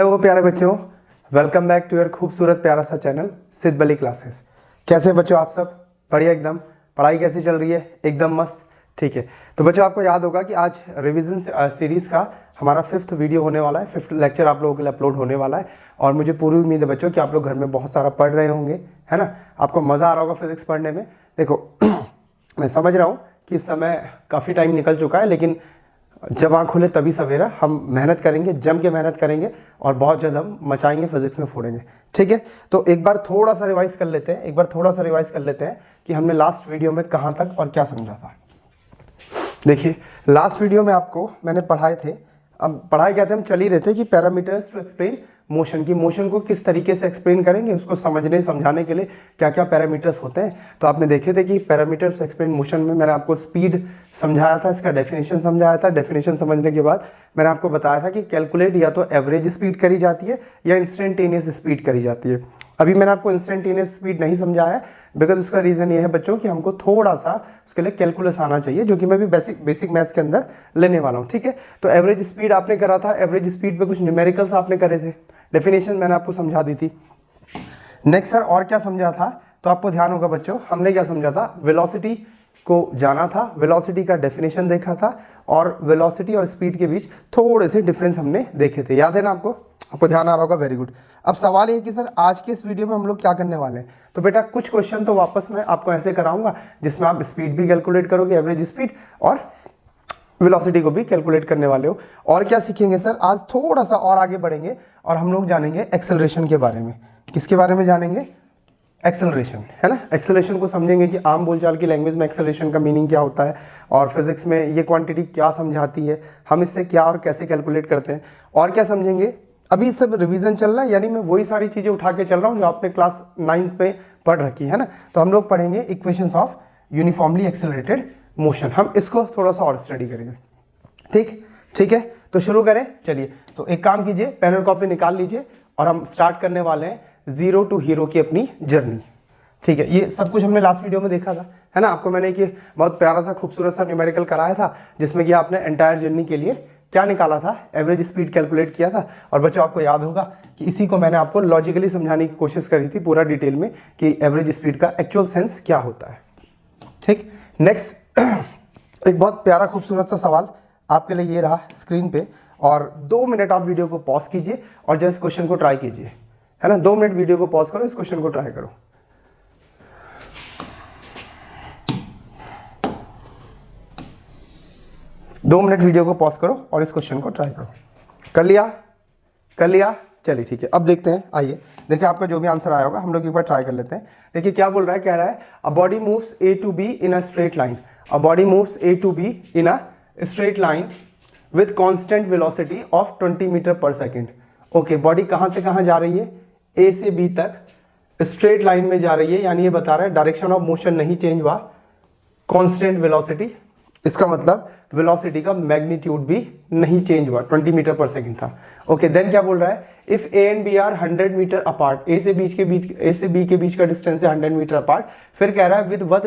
Hello प्यारे बच्चों, welcome back to your खूबसूरत प्यारा सा चैनल सिद्ध बली क्लासेस। कैसे बच्चों आप सब? बढ़िया एकदम। पढ़ाई कैसी चल रही है? एकदम मस्त। ठीक है, तो बच्चों आपको याद होगा कि आज रिवीजन सीरीज़ का हमारा 5th वीडियो होने वाला है, 5th लेक्चर आप लोगों के लिए अपलोड होने वाला है। और मुझे पूरी उम्मीद है बच्चों कि आप लोग घर में बहुत सारा पढ़ रहे होंगे, है ना। आपको मज़ा आ रहा होगा फिजिक्स पढ़ने में। देखो मैं समझ रहा हूँ कि इस समय काफ़ी टाइम निकल चुका है, लेकिन जब आँख खुले तभी सवेरा। हम मेहनत करेंगे, जम के मेहनत करेंगे और बहुत जल्द हम मचाएंगे, फिजिक्स में फोड़ेंगे। ठीक है, तो एक बार थोड़ा सा रिवाइज कर लेते हैं, कि हमने लास्ट वीडियो में कहाँ तक और क्या समझा था। देखिए, लास्ट वीडियो में आपको मैंने पढ़ाए थे, अब पढ़ाए क्या थे, हम चल ही रहे थे कि पैरामीटर्स टू एक्सप्लेन मोशन की मोशन को किस तरीके से एक्सप्लेन करेंगे, उसको समझने समझाने के लिए क्या क्या पैरामीटर्स होते हैं। तो आपने देखे थे कि पैरामीटर्स टू एक्सप्लेन मोशन में मैंने आपको स्पीड समझाया था, इसका डेफिनेशन समझाया था। डेफिनेशन समझने के बाद मैंने आपको बताया था कि कैलकुलेट या तो एवरेज स्पीड करी जाती है या इंस्टेंटेनियस स्पीड करी जाती है। अभी मैंने आपको इंस्टेंटेनियस स्पीड नहीं समझाया है, बिकॉज उसका रीज़न ये है बच्चों कि हमको थोड़ा सा उसके लिए कैलकुलस आना चाहिए, जो कि मैं भी बेसिक मैथ्स के अंदर लेने वाला हूँ। ठीक है, तो एवरेज स्पीड आपने करा था, एवरेज स्पीड पे कुछ न्यूमेरिकल्स आपने करे थे, डेफिनेशन मैंने आपको समझा दी थी। नेक्स्ट सर और क्या समझा था, तो आपको ध्यान होगा बच्चों, हमने क्या समझा था, वेलोसिटी को जाना था, वेलोसिटी का डेफिनेशन देखा था और वेलोसिटी और स्पीड के बीच थोड़े से डिफरेंस हमने देखे थे। याद है ना आपको ध्यान आ रहा होगा, वेरी गुड। अब सवाल ये है कि सर आज के इस वीडियो में हम लोग क्या करने वाले हैं। तो बेटा कुछ क्वेश्चन तो वापस मैं आपको ऐसे कराऊंगा जिसमें आप स्पीड भी कैलकुलेट करोगे, एवरेज स्पीड और वेलोसिटी को भी कैलकुलेट करने वाले हो। और क्या सीखेंगे सर, आज थोड़ा सा और आगे बढ़ेंगे और हम लोग जानेंगे एक्सेलरेशन के बारे में। किसके बारे में जानेंगे? एक्सेलरेशन, है ना। एक्सेलरेशन को समझेंगे कि आम बोलचाल की लैंग्वेज में एक्सेलरेशन का मीनिंग क्या होता है और फिजिक्स में ये क्वांटिटी क्या समझाती है, हम इससे क्या और कैसे कैलकुलेट करते हैं। और क्या समझेंगे, अभी सब रिवीजन चल रहा है, यानी मैं वही सारी चीज़ें उठा के चल रहा हूँ जो आपने क्लास 9th में पढ़ रखी है ना। तो हम लोग पढ़ेंगे equations of uniformly accelerated motion, हम इसको थोड़ा सा और स्टडी करेंगे। ठीक है, तो शुरू करें। चलिए, तो एक काम कीजिए, पेन और कॉपी निकाल लीजिए और हम स्टार्ट करने वाले हैं जीरो टू हीरो की अपनी जर्नी। ठीक है, ये सब कुछ हमने लास्ट वीडियो में देखा था, है ना। आपको मैंने एक बहुत प्यारा सा खूबसूरत सा न्यूमेरिकल कराया था, जिसमें कि आपने एंटायर जर्नी के लिए क्या निकाला था, एवरेज स्पीड कैलकुलेट किया था। और बच्चों आपको याद होगा कि इसी को मैंने आपको लॉजिकली समझाने की कोशिश करी थी पूरा डिटेल में कि एवरेज स्पीड का एक्चुअल सेंस क्या होता है। ठीक, नेक्स्ट एक बहुत प्यारा खूबसूरत सा सवाल आपके लिए ये रहा स्क्रीन पे, और 2 मिनट आप वीडियो को पॉज कीजिए और जस्ट क्वेश्चन को ट्राई कीजिए, है ना। 2 मिनट वीडियो को पॉज करो, इस क्वेश्चन को ट्राई करो। दो मिनट वीडियो को पॉज करो और इस क्वेश्चन को ट्राई करो। कर लिया? चलिए ठीक है, अब देखते हैं। आइए देखिए, आपका जो भी आंसर आया होगा हम लोग एक बार ट्राई कर लेते हैं। देखिए क्या बोल रहा है, कह रहा है a body moves A to B in a straight line, a body moves A to B in a straight line with constant velocity of 20 metre per second. Okay, body कहाँ से कहाँ जा रही है, ए से बी तक स्ट्रेट लाइन में जा रही है, यानी ये बता रहा है डायरेक्शन ऑफ मोशन नहीं चेंज हुआ, कांस्टेंट वेलोसिटी, इसका मतलब वेलोसिटी का मैग्नीट्यूड भी नहीं चेंज हुआ, 20 मीटर पर सेकंड था। ओके, देन क्या बोल रहा है, if A and B are 100 metre apart, A से बी के बीच का डिस्टेंस है 100 मीटर अपार्ट। फिर कह रहा है with what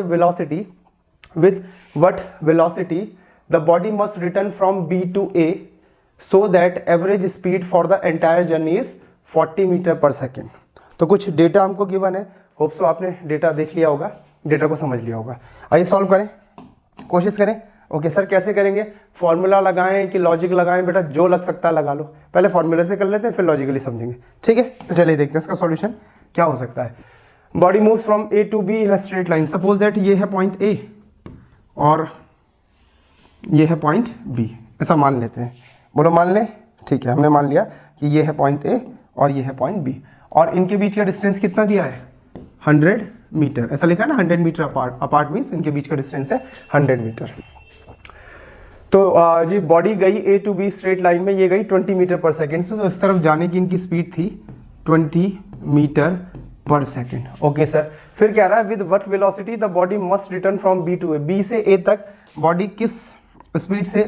velocity the body must return from B to A so that average speed for the entire journey is 40 metre per second. तो कुछ डेटा हमको गिवन है, होप सो आपने डेटा देख लिया होगा, डेटा को समझ लिया होगा। आइए सॉल्व करें, कोशिश करें। ओके सर कैसे करेंगे, फॉर्मूला लगाएं कि लॉजिक लगाएं? बेटा जो लग सकता है लगा लो, पहले फॉर्मूला से कर लेते हैं फिर लॉजिकली समझेंगे। ठीक है, तो चलिए देखते हैं इसका सॉल्यूशन क्या हो सकता है। Body moves from A to B in a straight line, suppose that ये है पॉइंट ए और ये है पॉइंट बी, ऐसा मान लेते हैं। बोलो मान लें? ठीक है, हमने मान लिया कि ये है पॉइंट ए और ये है पॉइंट बी, और इनके बीच का डिस्टेंस कितना दिया है, 100 मीटर, ऐसा लिखा है ना, 100 मीटर अपार्ट मीन्स इनके बीच का डिस्टेंस है 100 मीटर। तो जी बॉडी गई ए टू बी स्ट्रेट लाइन में, ये गई 20 मीटर पर सेकेंड से, तो इस तरफ जाने की इनकी स्पीड थी 20 metre per second. Okay sir, फिर कह रहा है with what velocity the body must return from B to A, B से ए तक बॉडी किस स्पीड से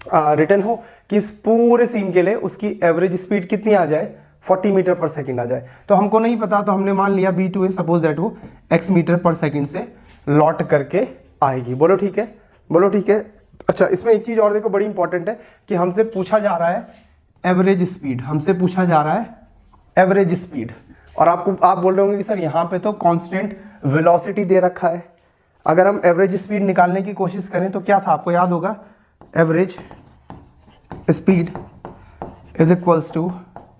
रिटर्न हो कि इस पूरे सीन के लिए उसकी एवरेज स्पीड कितनी आ जाए, 40 मीटर पर सेकंड आ जाए। तो हमको नहीं पता, तो हमने मान लिया B to A, suppose that वो x मीटर पर सेकंड से लौट करके आएगी। बोलो ठीक है, बोलो ठीक है। अच्छा, इसमें एक चीज़ और देखो बड़ी इंपॉर्टेंट है कि हमसे पूछा जा रहा है एवरेज स्पीड, हमसे पूछा जा रहा है एवरेज स्पीड, और आप बोल रहे होंगे कि सर यहाँ पे तो कांस्टेंट वेलोसिटी दे रखा है। अगर हम एवरेज स्पीड निकालने की कोशिश करें तो क्या था, आपको याद होगा, average speed is equals to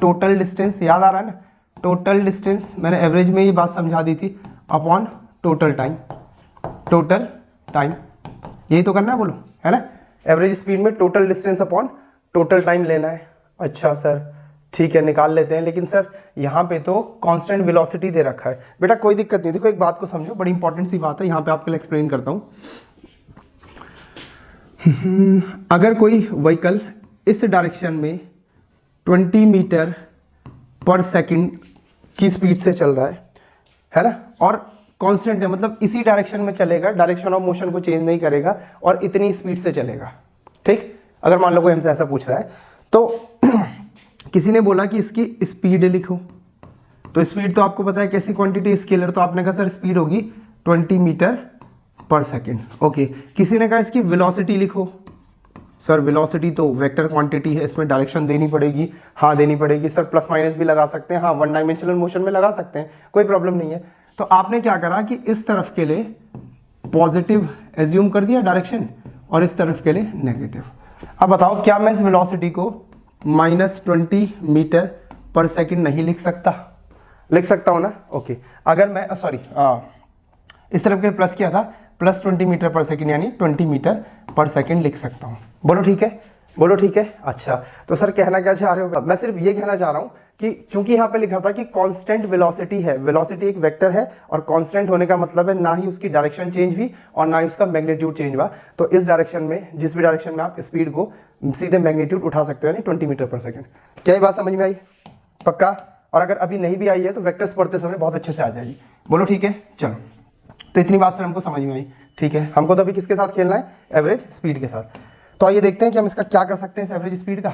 total distance, याद आ रहा है ना, टोटल डिस्टेंस, मैंने एवरेज में ये बात समझा दी थी, upon total time, total time, यही तो करना है, बोलो, है ना। एवरेज स्पीड में total distance upon total time लेना है। अच्छा सर ठीक है, निकाल लेते हैं, लेकिन सर यहाँ पे तो कांस्टेंट वेलोसिटी दे रखा है। बेटा कोई दिक्कत नहीं, देखो एक बात को समझो, बड़ी इंपॉर्टेंट सी बात है, यहाँ पे आपके लिए एक्सप्लेन करता हूँ। अगर कोई व्हीकल इस डायरेक्शन में 20 मीटर पर सेकंड की स्पीड से चल रहा है ना, और कांस्टेंट है, मतलब इसी डायरेक्शन में चलेगा, डायरेक्शन ऑफ मोशन को चेंज नहीं करेगा, और इतनी स्पीड से चलेगा, ठीक। अगर मान लो कोई हमसे ऐसा पूछ रहा है, तो किसी ने बोला कि इसकी स्पीड लिखो, तो स्पीड तो आपको पता है कैसी क्वांटिटी, स्केलर, तो आपने कहा सर स्पीड होगी 20 मीटर पर सेकंड, ओके। किसी ने कहा इसकी वेलोसिटी लिखो, सर वेलोसिटी तो वेक्टर क्वांटिटी है, इसमें डायरेक्शन देनी पड़ेगी, हाँ देनी पड़ेगी, सर प्लस माइनस भी लगा सकते हैं, हाँ वन डायमेंशनल मोशन में लगा सकते हैं, कोई प्रॉब्लम नहीं है। तो आपने क्या करा कि इस तरफ के लिए पॉजिटिव एज्यूम कर दिया डायरेक्शन, और इस तरफ के लिए नेगेटिव। अब बताओ क्या मैं इस वेलोसिटी को -20 मीटर पर सेकंड नहीं लिख सकता? लिख सकता हूं ना, ओके। अगर मैं सॉरी इस तरफ के प्लस किया था, +20 मीटर पर सेकंड, यानी 20 मीटर पर सेकंड लिख सकता हूं। बोलो ठीक है, बोलो ठीक है। अच्छा तो सर कहना क्या चाह रहे हो? मैं सिर्फ ये कहना चाह रहा हूं कि चूंकि यहाँ पे लिखा था कि कांस्टेंट वेलोसिटी है, वेलोसिटी एक वेक्टर है, और कांस्टेंट होने का मतलब है ना ही उसकी डायरेक्शन चेंज हुई और ना ही उसका मैग्नीट्यूड चेंज हुआ। तो इस डायरेक्शन में, जिस भी डायरेक्शन में आप स्पीड को सीधे मैग्नीट्यूड उठा सकते हो, यानी 20 मीटर पर सेकंड। क्या ये बात समझ में आई? पक्का? और अगर अभी नहीं भी आई है तो वेक्टर्स पढ़ते समय बहुत अच्छे से आ जाएगी। बोलो ठीक है। चलो तो इतनी बात सर हमको समझ में आई, ठीक है। हमको तो अभी किसके साथ खेलना है? एवरेज स्पीड के साथ। तो आइए देखते हैं कि हम इसका क्या कर सकते हैं, इस एवरेज स्पीड का।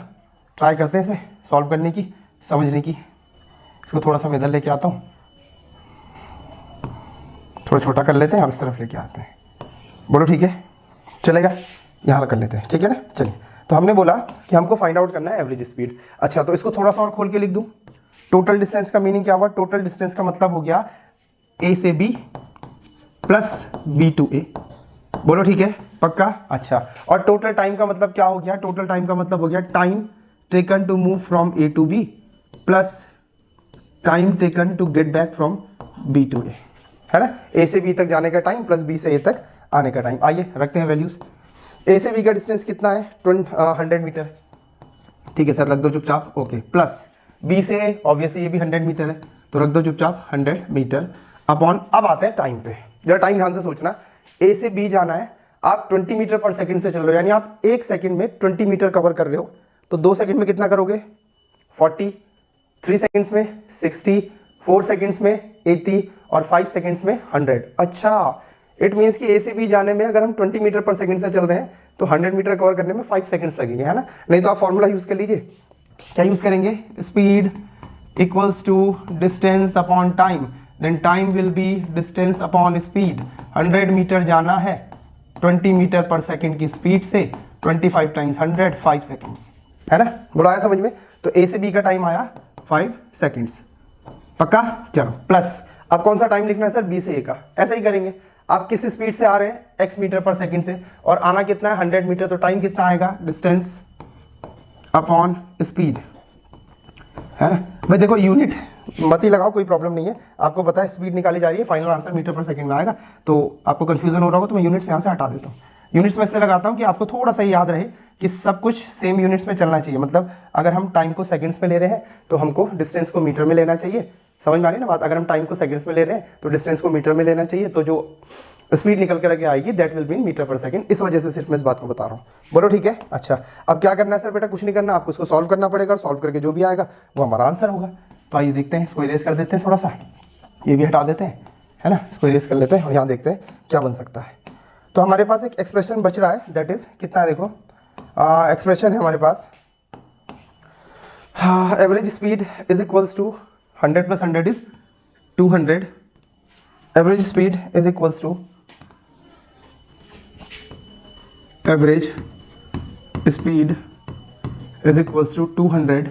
ट्राई करते हैं इसे सॉल्व करने की, समझने की। इसको थोड़ा सा मैं इधर लेके आता हूँ, थोड़ा छोटा कर लेते हैं और इस तरफ लेके आते हैं। बोलो ठीक है, चलेगा? यहाँ कर लेते हैं, ठीक है ना। चलिए, तो हमने बोला कि हमको फाइंड आउट करना है एवरेज स्पीड। अच्छा तो इसको थोड़ा सा और खोल के लिख दूँ। टोटल डिस्टेंस का मीनिंग क्या हुआ? टोटल डिस्टेंस का मतलब हो गया ए से बी प्लस बी टू ए। बोलो ठीक है, पक्का? अच्छा, और टोटल टाइम का मतलब क्या हो गया? टोटल टाइम का मतलब हो गया time taken to move from A to B plus time taken to get back from B to A, है ना। ए से बी तक जाने का टाइम प्लस बी से ए तक आने का टाइम। आइए रखते हैं वैल्यूज। ए से बी का डिस्टेंस कितना है? 100 मीटर, ठीक है सर, रख दो चुपचाप, ओके। प्लस बी से ऑब्वियसली ये भी 100 मीटर है, तो रख दो चुपचाप 100 मीटर अपॉन। अब आते हैं टाइम पे, जरा टाइम ध्यान से सोचना। ए से बी जाना है, आप 20 मीटर पर सेकंड से चल रहे हो, यानी आप 1 सेकंड में 20 मीटर कवर कर रहे हो। तो 2 सेकंड में कितना करोगे? 40, 3 सेकंड्स में 60, 4 सेकंड्स में 80 और 5 सेकंड्स में 100। अच्छा, इट मीन्स कि ए से बी जाने में अगर हम 20 मीटर पर सेकंड से चल रहे हैं तो 100 मीटर कवर करने में 5 सेकंड्स लगेंगे, है ना। नहीं तो आप फॉर्मूला यूज कर लीजिए। क्या यूज करेंगे? Speed equals to distance upon time, then time will be distance upon speed. 100 metre जाना है 20 मीटर पर सेकंड की स्पीड से, 25 टाइम्स 100, 5 सेकंड्स, है ना। बोला आया समझ में? तो ए से बी का टाइम आया 5 सेकंड्स, पक्का? चलो प्लस अब कौन सा टाइम लिखना है सर? बी से ए का। ऐसा ही करेंगे, आप किस स्पीड से आ रहे हैं? x मीटर पर सेकंड से, और आना कितना है? 100 मीटर, तो टाइम कितना आएगा? डिस्टेंस अपॉन स्पीड, है ना। भाई देखो यूनिट मत ही लगाओ, कोई प्रॉब्लम नहीं है। आपको पता है स्पीड निकाली जा रही है, final answer metre per second में आएगा। तो आपको कंफ्यूजन हो रहा होगा तो मैं यूनिट्स यहाँ से हटा देता हूँ। यूनिट्स में इसलिए लगाता हूँ कि आपको थोड़ा सा याद रहे कि सब कुछ सेम यूनिट्स में चलना चाहिए। मतलब अगर हम टाइम को सेकंड्स में ले रहे हैं तो हमको डिस्टेंस को मीटर में लेना चाहिए। समझ में आ रही है ना बात? अगर हम टाइम को सेकंड्स में ले रहे हैं तो डिस्टेंस को मीटर में लेना चाहिए। तो जो स्पीड निकल कर आएगी that will be in metre per second. इस वजह से सिर्फ मैं इस बात को बता रहा हूँ। बोलो ठीक है। अच्छा, अब क्या करना है सर? बेटा कुछ नहीं करना, आपको इसको सॉल्व करना पड़ेगा, और सॉल्व करके जो भी आएगा वो हमारा आंसर होगा। तो आइए देखते हैं, इसको इरेज कर देते हैं, थोड़ा सा ये भी हटा देते हैं, है ना। इसको इरेज कर लेते हैं और यहाँ देखते हैं क्या बन सकता है। तो हमारे पास एक एक्सप्रेशन बच रहा है, दैट इज कितना है? देखो एक्सप्रेशन है हमारे पास, average speed is equals to 100 + 100 is 200। Average speed is equals to average speed is equals to 200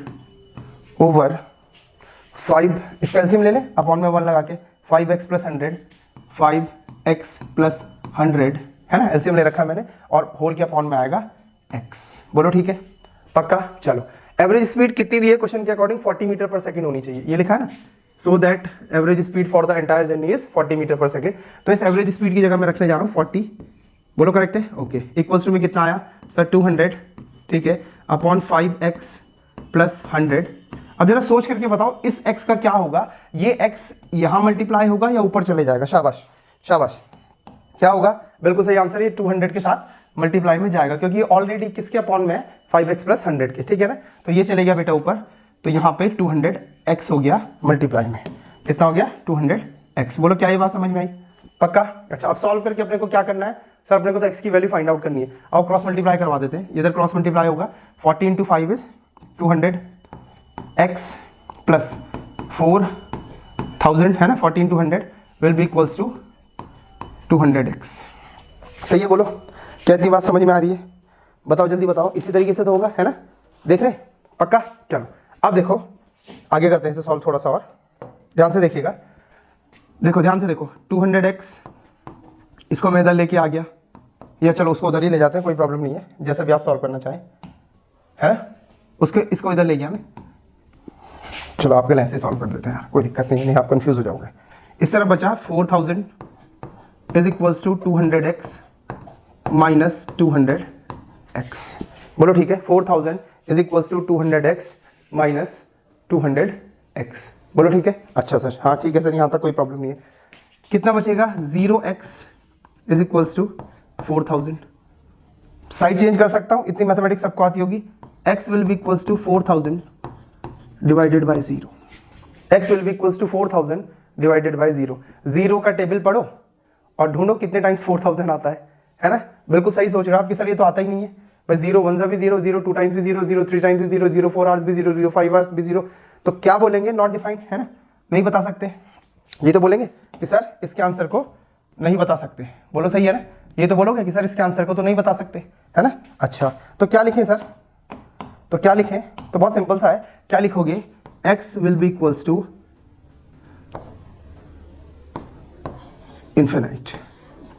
over 5, इसका एलसीएम ले लें, अपॉन में 1 लगा के 5x प्लस 100, 5x प्लस 100 है ना, एलसीएम ले रखा है मैंने, और होल के अपॉन में आएगा x। बोलो ठीक है, पक्का। चलो एवरेज स्पीड कितनी दी है क्वेश्चन के अकॉर्डिंग, 40 मीटर पर सेकंड होनी चाहिए, ये लिखा है ना, so that average speed for the entire journey is 40 metre per second. तो इस एवरेज स्पीड की जगह मैं रखने जा रहा हूँ 40, बोलो करेक्ट है, ओके। इक्वल्स टू में कितना आया सर 200, ठीक है, अपॉन 5x प्लस 100। अब जरा सोच करके बताओ इस x का क्या होगा, ये x यहाँ मल्टीप्लाई होगा या ऊपर चले जाएगा, शाबाश शाबाश, क्या होगा, बिल्कुल सही आंसर, ये 200 के साथ मल्टीप्लाई में जाएगा, क्योंकि ऑलरेडी किसके अपॉन में है 5x प्लस 100 के, ठीक है ना, तो ये चले गया बेटा ऊपर, तो यहाँ पे 200x हो गया मल्टीप्लाई में, कितना हो गया 200x। बोलो क्या ये बात समझ में आई, पक्का। अच्छा अब सॉल्व करके अपने को क्या करना है सर, अपने को तो x की वैल्यू फाइंड आउट करनी है, अब क्रॉस मल्टीप्लाई करवा देते हैं, इधर क्रॉस मल्टीप्लाई होगा, 40 इंटू 5 इज 200x प्लस 4000 है ना, 40 into 100 will be equals to 200x। सही है, बोलो क्या इतनी बात समझ में आ रही है, बताओ जल्दी बताओ, इसी तरीके से तो होगा है ना, देख रहे पक्का। चलो अब देखो आगे करते हैं इसे सॉल्व थोड़ा सा और ध्यान से देखिएगा, देखो ध्यान से देखो, 200x इसको मैं इधर लेके आ गया, या चलो उसको उधर ही ले जाते हैं, कोई प्रॉब्लम नहीं है, जैसे भी आप सॉल्व करना चाहें है ना, उसके इसको इधर ले गया मैं, चलो आपके लिए ऐसे सॉल्व कर देते हैं, कोई दिक्कत नहीं आप कंफ्यूज हो जाओगे। इस तरह बचा 4000 is equals to 200x minus 200x। बोलो ठीक है, 4000 is equals to 200x minus 200x। बोलो ठीक है, अच्छा सर, हाँ ठीक है सर, यहाँ तक कोई प्रॉब्लम नहीं है। कितना बचेगा, 0x is equals to 4000। Side change कर सकता हूँ, इतनी मैथमेटिक्स सबको आती होगी, x will be equals to 4000 divided by 0, x will be equals to 4000 divided by 0। 0 का टेबल पढ़ो और ढूंढो कितने टाइम्स 4000 आता है ना, बिल्कुल सही सोच रहे हो आप कि सर ये तो आता ही नहीं है भाई, 0 1 भी 0, 0 2 टाइम्स भी 0, 0 3 टाइम्स भी 0, 0 4 आवर्स भी 0, 0 5 आवर्स भी 0, तो क्या बोलेंगे, नॉट डिफाइंड है ना, नहीं बता सकते, ये तो बोलेंगे कि सर इसके आंसर को नहीं बता सकते। बोलो सही है ना, ये तो बोलोगे कि सर इसके आंसर को तो नहीं बता सकते है ना। अच्छा तो क्या लिखें सर, तो क्या लिखें, तो बहुत सिंपल सा है, क्या लिखोगे, x will be equals to infinite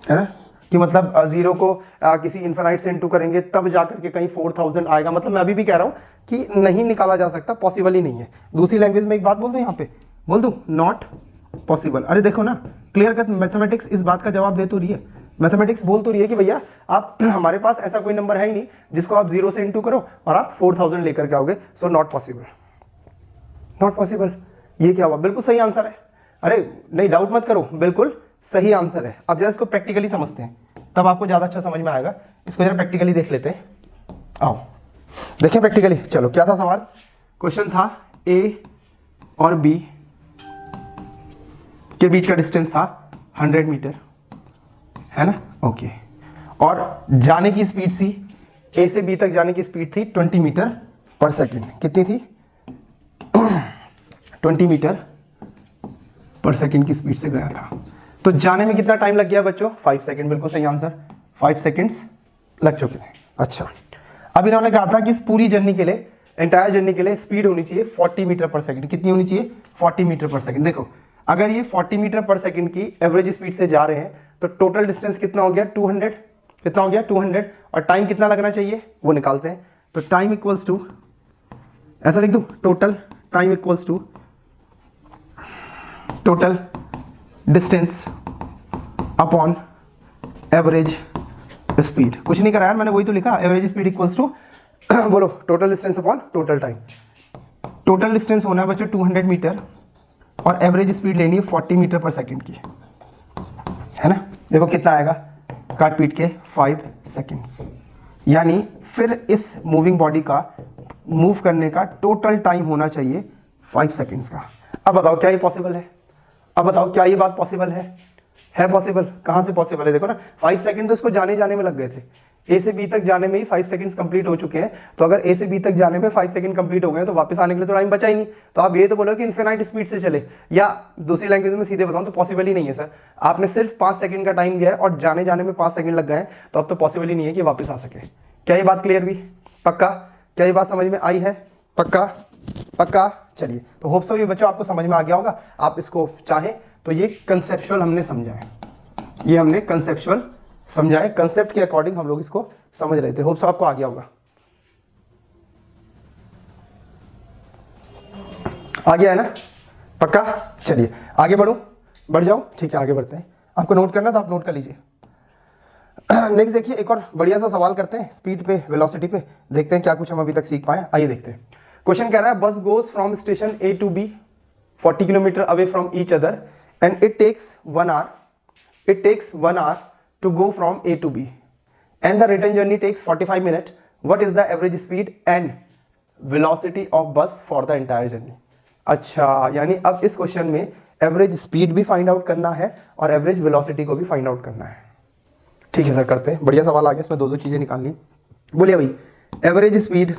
है ना, कि मतलब 0 को किसी इन्फिनाइट से इनटू करेंगे तब जाकर के कहीं 4000 आएगा, मतलब मैं अभी भी कह रहा हूँ कि नहीं निकाला जा सकता, पॉसिबल ही नहीं है। दूसरी लैंग्वेज में एक बात बोल दूँ, यहाँ पे बोल दूँ नॉट पॉसिबल। अरे देखो ना, क्लियर कट मैथमेटिक्स इस बात का जवाब दे तो रही है, मैथमेटिक्स बोल तो रही है कि भैया आप हमारे पास ऐसा कोई नंबर है ही नहीं जिसको आप 0 से इनटू करो और आप 4000 लेकर के आओगे, so not possible, not possible. ये क्या हुआ, बिल्कुल सही आंसर है, अरे नहीं डाउट मत करो, बिल्कुल सही आंसर है। अब जरा इसको प्रैक्टिकली समझते हैं, तब आपको ज़्यादा अच्छा समझ में आएगा, इसको जरा प्रैक्टिकली देख लेते हैं, आओ देखें प्रैक्टिकली। चलो क्या था सवाल, क्वेश्चन था A और B के बीच का डिस्टेंस था 100 मीटर है ना, ओके, और जाने की स्पीड थी, A से B तक जाने की स्पीड थी 20 मीटर पर सेकेंड, कितनी थी 20 मीटर पर सेकेंड की स्पीड से गया था, तो जाने में कितना टाइम लग गया बच्चों, 5 सेकेंड, बिल्कुल सही आंसर, 5 सेकेंड्स लग चुके हैं। अच्छा अब इन्होंने कहा था कि इस पूरी जर्नी के लिए, एंटायर जर्नी के लिए स्पीड होनी चाहिए 40 मीटर पर सेकेंड, कितनी होनी चाहिए 40 मीटर पर सेकेंड। देखो अगर ये 40 मीटर पर सेकेंड की एवरेज स्पीड से जा रहे हैं तो टोटल डिस्टेंस कितना हो गया 200, कितना हो गया 200, और टाइम कितना लगना चाहिए वो निकालते हैं, तो टाइम इक्वल्स टू, ऐसा लिख दूं, total time equals to total distance upon average speed. कुछ नहीं करा यार मैंने, वही तो लिखा, एवरेज स्पीड इक्वल्स टू बोलो total distance upon total time. Total distance होना है बच्चों 200 मीटर और एवरेज स्पीड लेनी है 40 मीटर पर सेकेंड की, है ना। देखो कितना आएगा, काट पीट के 5 सेकेंड्स, यानी फिर इस मूविंग बॉडी का मूव करने का टोटल टाइम होना चाहिए 5 सेकेंड्स का। अब बताओ क्या ये पॉसिबल है, अब बताओ क्या ये बात पॉसिबल है पॉसिबल, कहाँ से पॉसिबल है, देखो ना 5 सेकंड तो इसको जाने में लग गए थे, ए से बी तक जाने में ही 5 सेकंड्स कंप्लीट हो चुके हैं, तो अगर ए से बी तक जाने में 5 सेकंड कंप्लीट हो गए तो वापस आने के लिए तो टाइम बचा ही नहीं, तो आप ये तो बोलो कि इन्फिनाइट स्पीड से चले, या दूसरी लैंग्वेज में सीधे बताऊं तो पॉसिबल ही नहीं है सर, आपने सिर्फ 5 सेकंड का टाइम दिया है और जाने में 5 सेकंड लग गए, तो अब तो पॉसिबल ही नहीं है कि वापस आ सके। क्या ये बात क्लियर हुई, पक्का। क्या ये बात समझ में आई है? पक्का पक्का। चलिए, तो होप सो ये बच्चों आपको समझ में आ गया होगा। आप इसको चाहें तो ये कंसेप्चुअल हमने समझा है, ये हमने कंसेप्चुअल समझा है, कंसेप्ट के अकॉर्डिंग हम लोग इसको समझ रहे थे। होप सो आपको आ गया होगा। आ गया है ना? पक्का। चलिए आगे बढ़ जाओ। ठीक है, आगे बढ़ते हैं। आपको नोट करना तो आप नोट कर लीजिए। नेक्स्ट देखिए, एक और बढ़िया सा सवाल करते हैं स्पीड पे, वेलोसिटी पे। देखते हैं क्या कुछ हम अभी तक सीख पाए। आइए देखते हैं। क्वेश्चन कह रहा है bus goes from station A to B 40 kilometre away from each other and it takes 1 hour to go from A to B and the return journey takes 45 minutes. What is the average speed and velocity of bus for the entire journey? अच्छा, यानी अब इस question में average speed भी find out करना है और average velocity को भी फाइंड आउट करना है। ठीक है सर, करते हैं। बढ़िया सवाल आ गया, इसमें दो चीजें निकालनी। बोलिए भाई, एवरेज स्पीड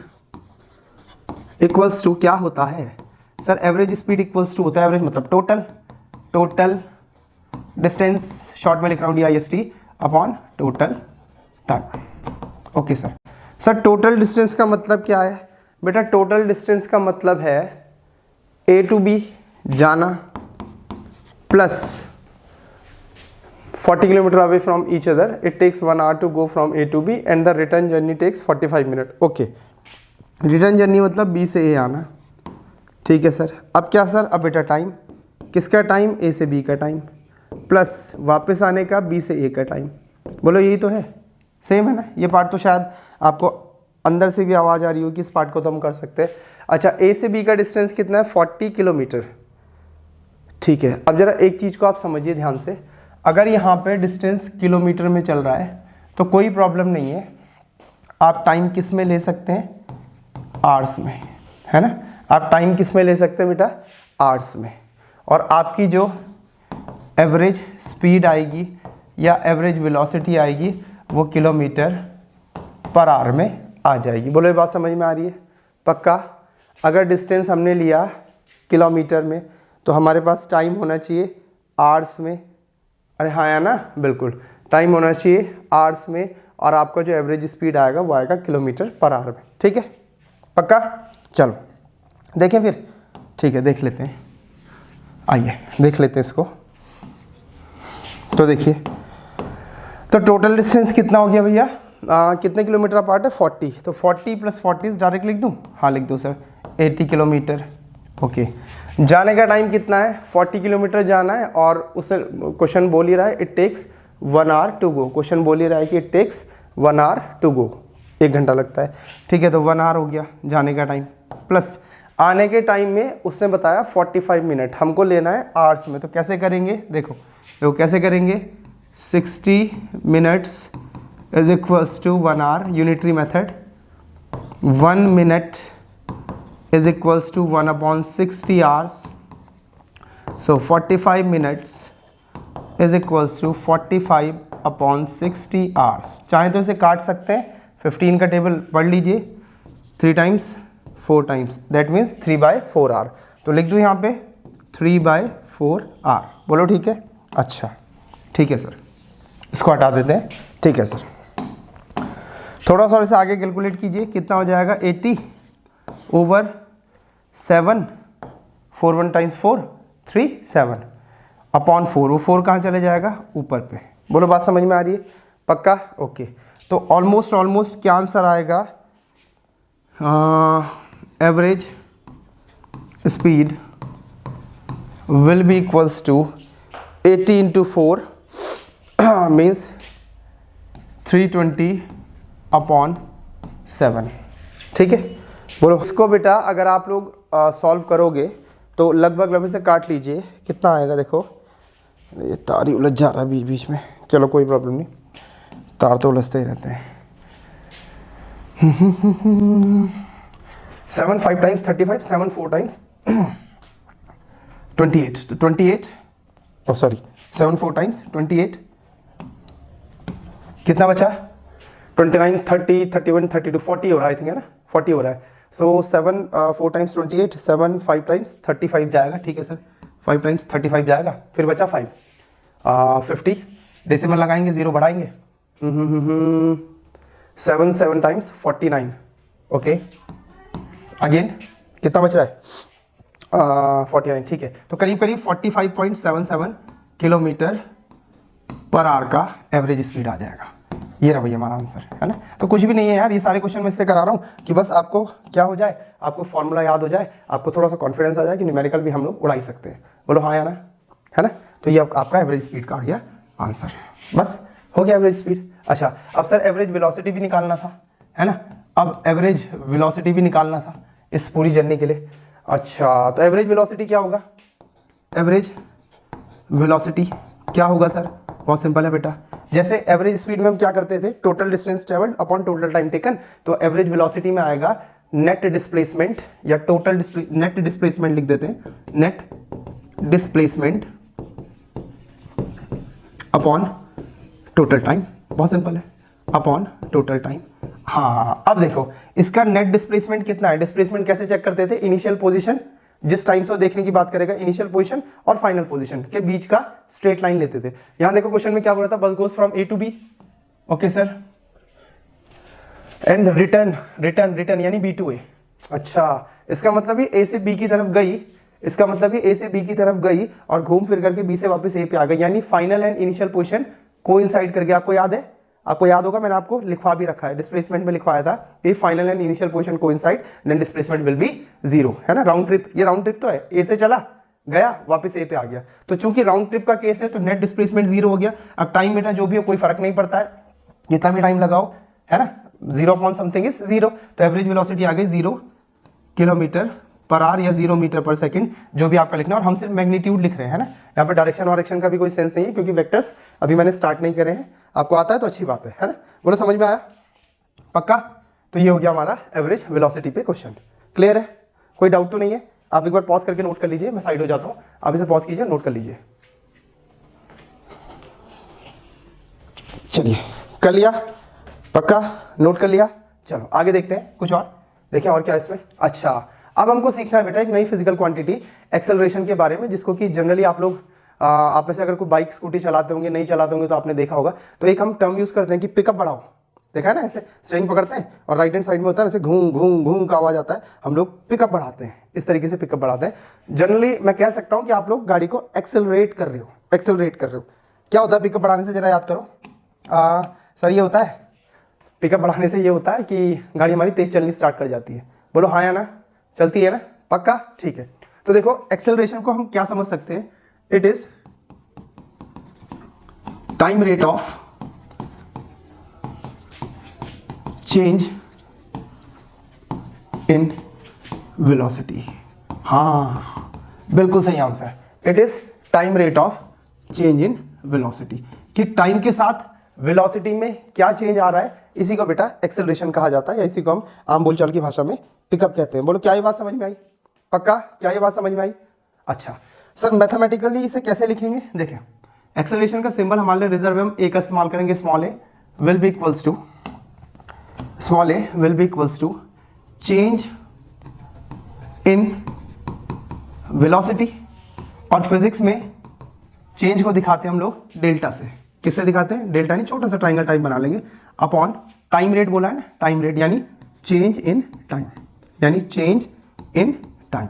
इक्वल्स टू क्या होता है? Sir average speed equals to होता है, एवरेज मतलब टोटल डिस्टेंस, शॉर्ट में लिख रहा हूँ DIST upon total time. Okay sir. Sir total distance का मतलब क्या है? बेटा टोटल डिस्टेंस का मतलब है A to B जाना plus 40 kilometre away from each other, it takes 1 hour to go from A to B and the return journey takes 45 minute. Okay, return journey मतलब B से A आना। ठीक है sir. अब क्या सर? अब बेटा टाइम, किसका टाइम? A से B का टाइम प्लस वापस आने का B से A का टाइम। बोलो यही तो है, सेम है ना? ये पार्ट तो शायद आपको अंदर से भी आवाज़ आ रही हो कि इस पार्ट को तो हम कर सकते हैं। अच्छा, A से B का डिस्टेंस कितना है? 40 किलोमीटर। ठीक है, अब जरा एक चीज़ को आप समझिए ध्यान से। अगर यहाँ पे डिस्टेंस किलोमीटर में चल रहा है तो कोई प्रॉब्लम नहीं है, आप टाइम किस में ले सकते हैं? आवर्स में, है ना? आप टाइम किस में ले सकते हैं बेटा? आवर्स में। और आपकी जो एवरेज स्पीड आएगी या एवरेज वेलोसिटी आएगी वो किलोमीटर पर आवर में आ जाएगी। बोलो ये बात समझ में आ रही है? पक्का। अगर डिस्टेंस हमने लिया किलोमीटर में तो हमारे पास टाइम होना चाहिए आवर्स में। अरे हाँ, या ना? बिल्कुल, टाइम होना चाहिए आवर्स में और आपका जो एवरेज स्पीड आएगा वो आएगा किलोमीटर पर आवर में। ठीक है, पक्का। चलो देखें फिर। ठीक है, देख लेते हैं। आइए देख लेते हैं इसको। तो देखिए, तो टोटल डिस्टेंस कितना हो गया भैया? कितने किलोमीटर अपार्ट है? 40। तो 40 + 40 डायरेक्ट लिख दूँ? हाँ लिख दो सर, 80 किलोमीटर। ओके, जाने का टाइम कितना है? 40 किलोमीटर जाना है और उससे क्वेश्चन बोल ही रहा है it takes 1 hour to go. Question बोल ही रहा है कि it takes 1 hour to go, 1 घंटा लगता है। ठीक है, तो 1 hour हो गया जाने का टाइम, प्लस आने के टाइम में उसने बताया 45 मिनट, हमको लेना है आवर्स में। तो कैसे करेंगे? देखो कैसे करेंगे। 60 minutes is equals to 1 hour, unitary method. 1 minute is equals to 1/60 hours. So 45 minutes is equals to 45/60 hours. चाहे तो इसे काट सकते हैं, 15 का टेबल पढ़ लीजिए, 3 times 4 times, that means 3/4 hour। तो लिख दूँ यहाँ पे 3/4 hour। बोलो ठीक है? अच्छा ठीक है सर, इसको हटा देते हैं। ठीक है सर, थोड़ा सा इसे आगे कैलकुलेट कीजिए, कितना हो जाएगा? 80/7, 4 1 times 4 3 7 अपॉन 4। वो 4 कहाँ चले जाएगा? ऊपर पे। बोलो बात समझ में आ रही है? पक्का? ओके, तो ऑलमोस्ट क्या आंसर आएगा? Average speed will be equals to 80 × 4 means 320/7। ठीक है, बोलो इसको बेटा अगर आप लोग सॉल्व करोगे तो लगभग से काट लीजिए, कितना आएगा? देखो ये तार ही उलझ जा रहा है बीच बीच में, चलो कोई प्रॉब्लम नहीं, तार तो उलझते ही रहते हैं। 7 5 times 35, 7 4 times 28, तो 28, ओ सॉरी 7 4 times 28, कितना बचा? 29 30 31 32 40 हो रहा है, आई थिंक, है ना? 40 हो रहा है। सो 7 4 times 28, 7 5 times 35 जाएगा। ठीक है सर, 5 times 35 जाएगा, फिर बचा 5 50, डेसिमल लगाएंगे, 0 बढ़ाएंगे। 7 7 times 49, ओके अगेन कितना बच रहा है 49, ठीक है। तो करीब करीब 45.77 किलोमीटर पर आवर का एवरेज स्पीड आ जाएगा। ये रहा भैया हमारा आंसर, है ना। तो कुछ भी नहीं है यार, ये सारे क्वेश्चन मैं इससे करा रहा हूँ कि बस आपको क्या हो जाए, आपको फॉर्मूला याद हो जाए, आपको थोड़ा सा कॉन्फिडेंस आ जाए कि न्यूमेरिकल भी हम लोग उड़ा ही सकते हैं। बोलो हाँ या ना, है ना। तो ये आपका एवरेज स्पीड का आ गया आंसर, बस हो गया एवरेज स्पीड। अच्छा अब सर एवरेज वेलोसिटी भी निकालना था, है ना। अब एवरेज वेलोसिटी भी निकालना था इस पूरी जर्नी के लिए। अच्छा तो एवरेज वेलोसिटी क्या होगा, एवरेज वेलोसिटी क्या होगा सर, बहुत सिंपल है बेटा। जैसे एवरेज स्पीड में हम क्या करते थे, total distance travelled upon total time taken, तो एवरेज वेलोसिटी में आएगा नेट डिस्प्लेसमेंट या टोटल नेट डिस्प्लेसमेंट लिख देते हैं, net displacement upon total time, बहुत सिंपल है, अपॉन टोटल टाइम। हाँ अब देखो इसका नेट डिस्प्लेसमेंट कितना है, डिस्प्लेसमेंट कैसे चेक करते थे, इनिशियल पोजीशन, जिस टाइम से देखने की बात करेगा इनिशियल पोजीशन और फाइनल पोजीशन के बीच का स्ट्रेट लाइन लेते थे। यहां देखो क्वेश्चन में क्या बोला था, bus goes from A to B, okay sir, and return return return यानी बी टू ए। अच्छा इसका मतलब ये ए से बी की तरफ गई, इसका मतलब ये ए से बी की तरफ गई और घूम फिर करके बी से वापस ए पे आ गई, यानी final and initial position coincide करके। आपको याद है, आपको याद होगा मैंने आपको लिखवा भी रखा है, डिस्प्लेसमेंट में लिखवाया था a final and initial position coincide then displacement will be 0, है ना। राउंड ट्रिप, ये राउंड ट्रिप तो है, ए से चला गया वापस ए पे आ गया, तो चूंकि राउंड ट्रिप का केस है तो नेट डिस्प्लेसमेंट 0 हो गया। अब टाइम बेटा जो भी हो कोई फर्क नहीं पड़ता है, जितना भी टाइम लगाओ, है ना, 0 अपॉन समथिंग इज 0, तो एवरेज वेलोसिटी आ गई 0 किलोमीटर पर आवर या 0 मीटर पर सेकंड, जो भी आपका लिखना है। और हम सिर्फ मैग्नीट्यूड लिख रहे हैं, है ना, यहाँ पे डायरेक्शन वायरेक्शन का भी कोई सेंस नहीं है क्योंकि वेक्टर्स अभी मैंने स्टार्ट नहीं करे हैं। आपको आता है तो अच्छी बात है ना। बोलो समझ में आया, पक्का। तो ये हो गया हमारा एवरेज वेलोसिटी पे क्वेश्चन, क्लियर है, कोई डाउट तो नहीं है। आप एक बार पॉज करके नोट कर लीजिए, मैं साइड हो जाता हूँ, आप इसे पॉज कीजिए, नोट कर लीजिए। चलिए कर लिया, पक्का नोट कर लिया। चलो आगे देखते हैं कुछ और, देखिए और क्या इसमें। अच्छा अब हमको सीखना है बेटा एक नई फिजिकल क्वांटिटी एक्सेलरेशन के बारे में, जिसको कि जनरली आप लोग आप में से अगर कोई बाइक स्कूटी चलाते होंगे, नहीं चलाते होंगे तो आपने देखा होगा। तो एक हम टर्म यूज करते हैं कि पिकअप बढ़ाओ, देखा है ना, ऐसे स्ट्रिंग पकड़ते हैं और राइट हैंड साइड में होता है ऐसे घूम घूम घूम का आवाज आता है, हम लोग पिकअप बढ़ाते हैं, इस तरीके से पिकअप बढ़ाते हैं। जनरली मैं कह सकता हूं कि आप लोग गाड़ी को एक्सेलरेट कर रहे हो, एक्सेलरेट कर रहे हो। क्या होता है पिकअप बढ़ाने से, जरा याद करो। सर ये होता है पिकअप बढ़ाने से, ये होता है कि गाड़ी हमारी तेज चलनी स्टार्ट कर जाती है। बोलो हाँ या ना, चलती है ना, पक्का, ठीक है। तो देखो एक्सेलरेशन को हम क्या समझ सकते हैं, it is time rate of change in velocity. हाँ बिल्कुल सही answer, it is time rate of change in velocity, कि टाइम के साथ वेलोसिटी में क्या चेंज आ रहा है, इसी को बेटा एक्सेलरेशन कहा जाता है, या इसी को हम आम बोलचाल की भाषा में पिकअप कहते हैं। बोलो क्या ये बात समझ में आई, पक्का, क्या ये बात समझ में आई। अच्छा सर मैथमेटिकली इसे कैसे लिखेंगे, देखें एक्सेलरेशन का सिंबल हमारे लिए रिजर्व है, हम ए का इस्तेमाल करेंगे, small a will be equals to, small a will be equals to change in velocity, और फिजिक्स में चेंज को दिखाते हैं हम लोग डेल्टा से। किससे दिखाते हैं, डेल्टा नहीं, छोटा सा ट्राइंगल टाइप बना लेंगे, अपॉन टाइम रेट बोला है ना, टाइम रेट यानी चेंज इन टाइम, यानी चेंज इन टाइम।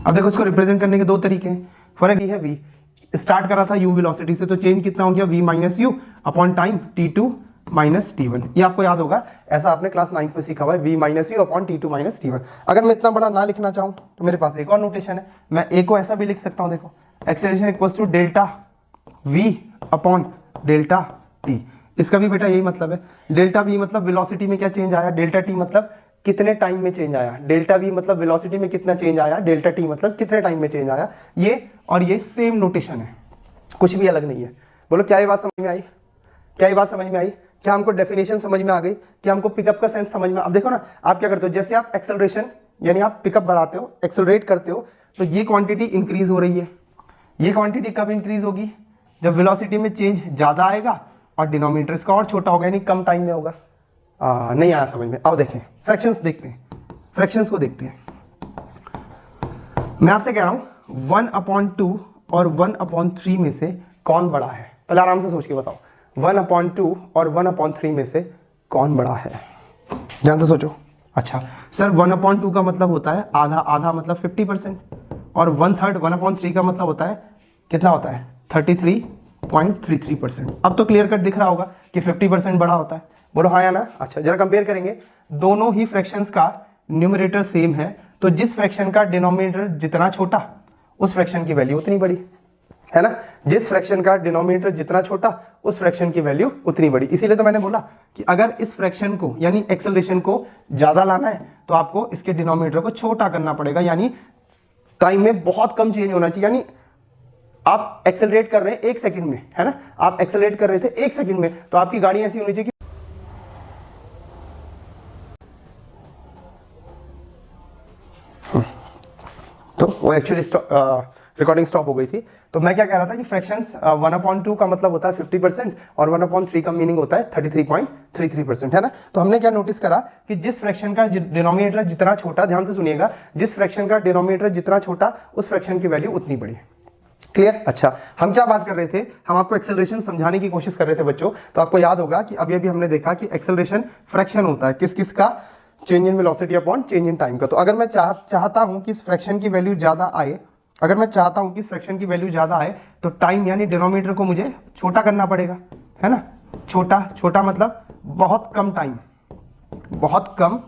अब देखो इसको रिप्रेजेंट करने के दो तरीके हैं, फर्क ये है वी स्टार्ट करा था u वेलोसिटी से, तो चेंज कितना हो गया v minus you upon time t2 minus t1। ये आपको याद होगा, ऐसा आपने क्लास 9 में सीखा हुआ है, v minus you upon t2 minus t1। अगर मैं इतना बड़ा ना लिखना चाहूँ तो मेरे पास एक और नोटेशन है, मैं a को ऐसा भी लिख सकता हूँ, देखो acceleration equals to delta v upon delta t। इसका भी बेटा यही मतलब है, डेल्टा v मतलब वेलोसिटी में क्या चेंज आया, डेल्टा t मतलब कितने टाइम में चेंज आया, डेल्टा v मतलब वेलोसिटी में कितना चेंज आया, डेल्टा t मतलब कितने टाइम में चेंज आया। ये और ये सेम नोटेशन है, कुछ भी अलग नहीं है। बोलो क्या ये बात समझ में आई, क्या ये बात समझ में आई, क्या हमको डेफिनेशन समझ में आ गई, क्या हमको पिकअप का सेंस समझ में। अब देखो ना आप क्या करते हो, जैसे आप एक्सेलरेशन यानी आप पिकअप बढ़ाते हो, एक्सेलरेट करते हो, तो ये क्वांटिटी इंक्रीज हो रही है। ये क्वांटिटी कब इंक्रीज होगी, जब वेलोसिटी में चेंज ज्यादा आएगा और डिनोमिनेटर इसका और छोटा होगा, यानी कम टाइम में होगा। नहीं आया समझ में, अब देखें फ्रैक्शंस देखते हैं, फ्रैक्शंस को देखते हैं। मैं आपसे कह रहा हूं 1/2 और 1/3 में से कौन बड़ा है, पहले आराम से सोच के बताओ, 1/2 और 1/3 में से कौन बड़ा है, ध्यान से सोचो, अच्छा सर 1/2 का मतलब होता है आधा, आधा मतलब 50%, और 1/3 1/3 का मतलब होता है कितना होता है 33.33%। अब तो क्लियर कट दिख रहा होगा कि 50% बड़ा होता है, बोलो हाँ या ना। अच्छा जरा कंपेयर करेंगे, दोनों ही फ्रैक्शंस का न्यूमरेटर सेम है, तो जिस फ्रैक्शन का डिनोमिनेटर जितना छोटा उस फ्रैक्शन की वैल्यू उतनी बड़ी, है ना। जिस फ्रैक्शन का डिनोमिनेटर जितना छोटा उस फ्रैक्शन की वैल्यू उतनी बड़ी। इसीलिए तो मैंने बोला कि अगर इस फ्रैक्शन को यानी एक्सेलरेशन को ज्यादा लाना है तो आपको इसके डिनोमिनेटर को छोटा करना पड़ेगा, यानी टाइम में बहुत कम चेंज होना चाहिए। यानी आप एक्सेलरेट कर रहे हैं 1 सेकंड में, है ना, आप एक्सेलरेट कर रहे थे 1 सेकंड में, तो आपकी गाड़ी ऐसी होनी चाहिए कि तो वो एक्चुअली रिकॉर्डिंग स्टॉप हो गई थी। तो मैं क्या कह रहा था कि फ्रैक्शंस 1/2 का मतलब होता है 50% और 1/3 का मीनिंग होता है 33.33%, है ना। तो हमने क्या नोटिस करा कि जिस फ्रैक्शन का डिनोमिनेटर जितना छोटा, ध्यान से सुनिएगा, जिस फ्रैक्शन का डिनोमिनेटर जितना छोटा उस फ्रैक्शन की वैल्यू उतनी बड़ी। क्लियर। अच्छा हम क्या बात कर रहे थे, हम आपको एक्सेलरेशन समझाने की कोशिश कर रहे थे बच्चों। तो आपको याद होगा कि अभी अभी हमने देखा कि एक्सेलरेशन फ्रैक्शन होता है किस किस का, change in velocity upon change in time का। तो अगर मैं चाहता हूं कि इस फ्रैक्शन की वैल्यू ज्यादा आए, अगर मैं चाहता हूं कि इस फ्रैक्शन की वैल्यू ज्यादा आए तो टाइम यानी डिनोमिनेटर को मुझे छोटा करना पड़ेगा, है ना। छोटा छोटा मतलब बहुत कम टाइम, बहुत कम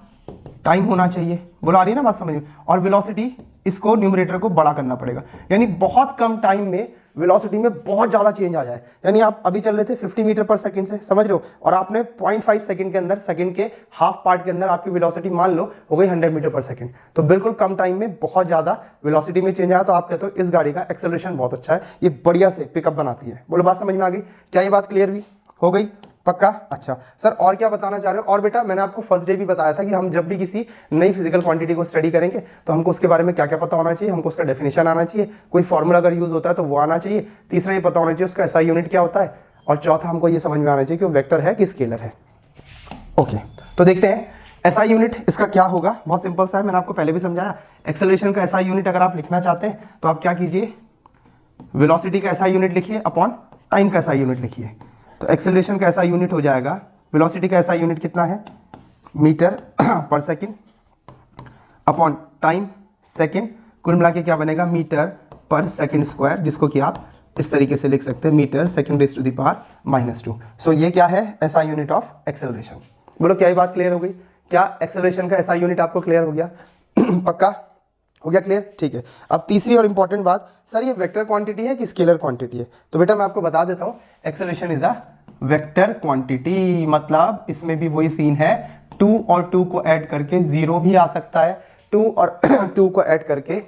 टाइम होना चाहिए, बोलो आ रही है ना बात समझ में। और वेलोसिटी इसको न्यूमरेटर को बड़ा करना पड़ेगा, यानी बहुत कम टाइम में वेलोसिटी में बहुत ज्यादा चेंज आ जाए। यानी आप अभी चल रहे थे 50 मीटर पर सेकंड से, समझ रहे हो, और आपने 0.5 सेकंड के अंदर, सेकंड के हाफ पार्ट के अंदर आपकी वेलोसिटी मान लो हो गई 100 मीटर पर सेकंड। तो बिल्कुल कम टाइम में बहुत ज्यादा वेलोसिटी में चेंज आया, तो आप कहते हो इस गाड़ी का एक्सेलरेशन बहुत अच्छा है, ये बढ़िया से पिकअप बनाती है। बोलो बात समझ में आ गई, क्या ये बात क्लियर भी हो गई, पक्का। अच्छा सर और क्या बताना चाह रहे हो। और बेटा मैंने आपको फर्स्ट डे भी बताया था कि हम जब भी किसी नई फिजिकल क्वांटिटी को स्टडी करेंगे तो हमको उसके बारे में क्या क्या पता होना चाहिए, हमको उसका डेफिनेशन आना चाहिए, कोई फॉर्मूला अगर यूज होता है तो वो आना चाहिए, तीसरा ये पता होना चाहिए उसका एसआई यूनिट क्या होता है, और चौथा हमको ये समझ में आना चाहिए कि वो वेक्टर है कि स्केलर है। ओके तो देखते हैं एसआई यूनिट इसका क्या होगा। बहुत सिंपल सा है, मैंने आपको पहले भी समझाया। एक्सेलरेशन का एसआई यूनिट अगर आप लिखना चाहते हैं तो आप क्या कीजिए, वेलोसिटी का एसआई यूनिट लिखिए अपॉन टाइम का एसआई यूनिट लिखिए। तो एक्सेलरेशन का ऐसा यूनिट हो जाएगा, वेलोसिटी का ऐसा यूनिट कितना है, metre per second upon time second, कुल मिला के क्या बनेगा, मीटर पर सेकंड स्क्वायर, जिसको कि आप इस तरीके से लिख सकते हैं, metre second raise to the power -2। So ये क्या है, ऐसा यूनिट ऑफ एक्सेलरेशन। बोलो क्या ये बात क्लियर हो गई, क्या एक्सेलरेशन का ऐसा यूनिट आपको क्लियर हो गया पक्का हो गया क्लियर, ठीक है। अब तीसरी और इंपॉर्टेंट बात, सर ये वेक्टर क्वांटिटी है कि स्केलर क्वांटिटी है। तो बेटा मैं आपको बता देता हूं, acceleration is a vector quantity, मतलब इसमें भी वही सीन है, 2 और 2 को ऐड करके 0 भी आ सकता है, 2 और 2 को ऐड करके